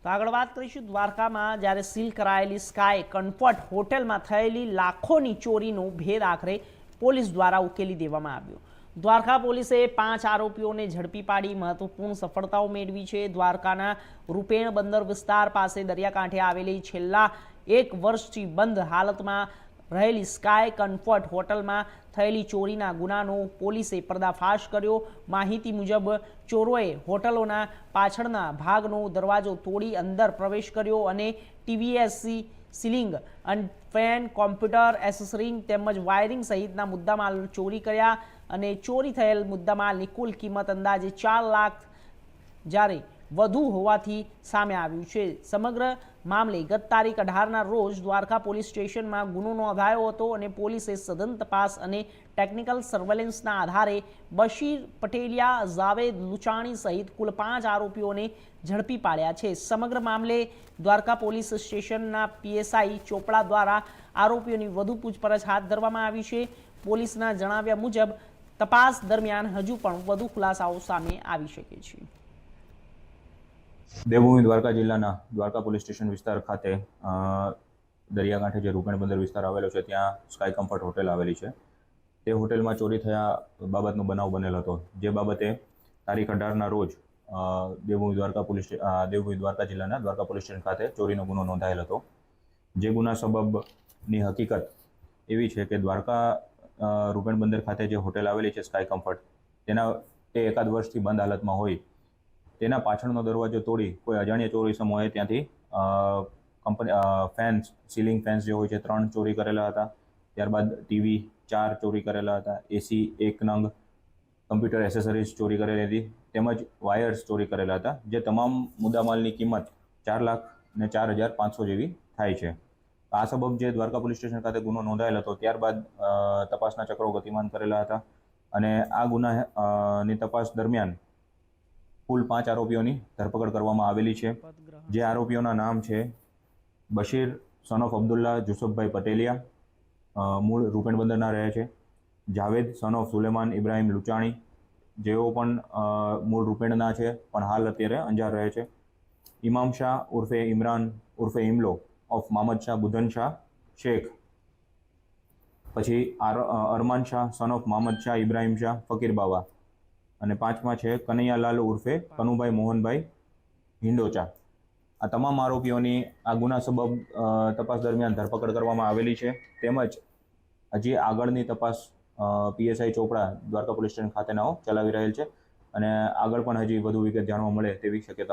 તો આગળ વાત કરીશું દ્વારકામાં જ્યારે સીલ કરાયેલી સ્કાય કમ્ફર્ટ હોટેલમાં થયેલી લાખોની ચોરીનો ભેદ આખરે પોલીસ દ્વારા ઉકેલી દેવામાં આવ્યો। દ્વારકા પોલીસે 5 આરોપીઓને ઝડપી પાડી મહત્વપૂર્ણ સફળતાઓ મેળવી છે। દ્વારકાના રૂપેણ બંદર વિસ્તાર પાસે દરિયાકાંઠે આવેલી છેલ્લા 1 વર્ષથી બંધ હાલતમાં રહેલી સ્કાય કમ્ફર્ટ હોટલમાં થયેલી ચોરીના ગુનાનો પોલીસે પર્દાફાશ કર્યો। માહિતી મુજબ ચોરોએ હોટલોના પાછળના ભાગનો દરવાજો તોડી અંદર પ્રવેશ કર્યો અને ટીવીએસસી સીલિંગ અને ફેન કોમ્પ્યુટર એસેસરીઝ તેમજ વાયરિંગ સહિતના મુદ્દામાલ ચોરી કર્યા અને ચોરી થયેલ મુદ્દામાલની કુલ કિંમત અંદાજે 4 લાખ જ્યારે વધુ હોવાથી સામે આવ્યું છે। સમગ્ર મામલે ગત તારીખ 18ના રોજ દ્વારકા પોલીસ સ્ટેશનમાં ગુનો નોંધાયો હતો અને પોલીસે સઘન તપાસ અને ટેકનિકલ સર્વેલન્સના આધારે બશીર પટેલિયા, જાવેદ લુચાણી સહિત કુલ 5 આરોપીઓને ઝડપી પાડ્યા છે। સમગ્ર મામલે દ્વારકા પોલીસ સ્ટેશનના પીએસઆઈ ચોપડા દ્વારા આરોપીઓની વધુ પૂછપરછ હાથ ધરવામાં આવી છે। પોલીસના જણાવ્યા મુજબ તપાસ દરમિયાન હજુ પણ વધુ ખુલાસાઓ સામે આવી શકે છે। દેવભૂમિ દ્વારકા જિલ્લાના દ્વારકા પોલીસ સ્ટેશન વિસ્તાર ખાતે દરિયાકાંઠે જે રૂપેણ બંદર વિસ્તાર આવેલો છે ત્યાં સ્કાય કમ્ફર્ટ હોટેલ આવેલી છે। તે હોટેલમાં ચોરી થયા બાબતનો બનાવ બનેલો હતો, જે બાબતે તારીખ 18ના રોજ દેવભૂમિ દ્વારકા જિલ્લાના દ્વારકા પોલીસ સ્ટેશન ખાતે ચોરીનો ગુનો નોંધાયેલ હતો। જે ગુના સબબની હકીકત એવી છે કે દ્વારકા રૂપેણ બંદર ખાતે જે હોટેલ આવેલી છે સ્કાય કમ્ફર્ટ, તે એકાદ વર્ષથી બંધ હાલતમાં હોય તેના પાછળનો દરવાજો તોડી કોઈ અજાણ્યા ચોર ઇસમોએ ત્યાંથી ફેન્સ, સીલિંગ ફેન્સ જે હોય છે 3 ચોરી કરેલા હતા। ત્યારબાદ ટીવી 4 ચોરી કરેલા હતા, એસી 1 નંગ, કમ્પ્યુટર એસેસરીઝ ચોરી કરેલી હતી તેમજ વાયર્સ ચોરી કરેલા હતા, જે તમામ મુદ્દામાલની કિંમત 4,04,500 જેવી થાય છે। આ સબબ જે દ્વારકા પોલીસ સ્ટેશન ખાતે ગુનો નોંધાયેલ હતો ત્યારબાદ તપાસના ચક્રો ગતિમાન કરેલા હતા અને આ ગુનાની તપાસ દરમિયાન કુલ 5 આરોપીઓની ધરપકડ કરવામાં આવેલી છે। જે આરોપીઓના નામ છે બશીર સન ઓફ અબ્દુલ્લા જુસુફભાઈ પટેલિયા, મૂળ રૂપેણ બંદરના રહે છે। જાવેદ સન ઓફ સુલેમાન ઇબ્રાહિમ લુચાણી, જેઓ પણ મૂળ રૂપેણના છે પણ હાલ અત્યારે અંજાર રહે છે। ઇમામ શાહ ઉર્ફે ઇમરાન ઉર્ફે ઇમલો ઓફ મામદ શાહ બુધન શાહ શેખ, પછી અરમાન શાહ સન ઓફ મામદ શાહ ઇબ્રાહિમ શાહ ફકીર બાવા, અને 5મા છે કનૈયાલાલ ઉર્ફે કનુભાઈ મોહનભાઈ હિંડોચા। આ તમામ આરોપીઓની આ ગુના સબબ તપાસ દરમિયાન ધરપકડ કરવામાં આવેલી છે, તેમજ હજી આગળની તપાસ પીએસઆઈ ચોપડા દ્વારકા પોલીસ સ્ટેશન ખાતેનાઓ ચલાવી રહેલ છે અને આગળ પણ હજી વધુ વિગત જાણવા મળે તેવી શક્યતાઓ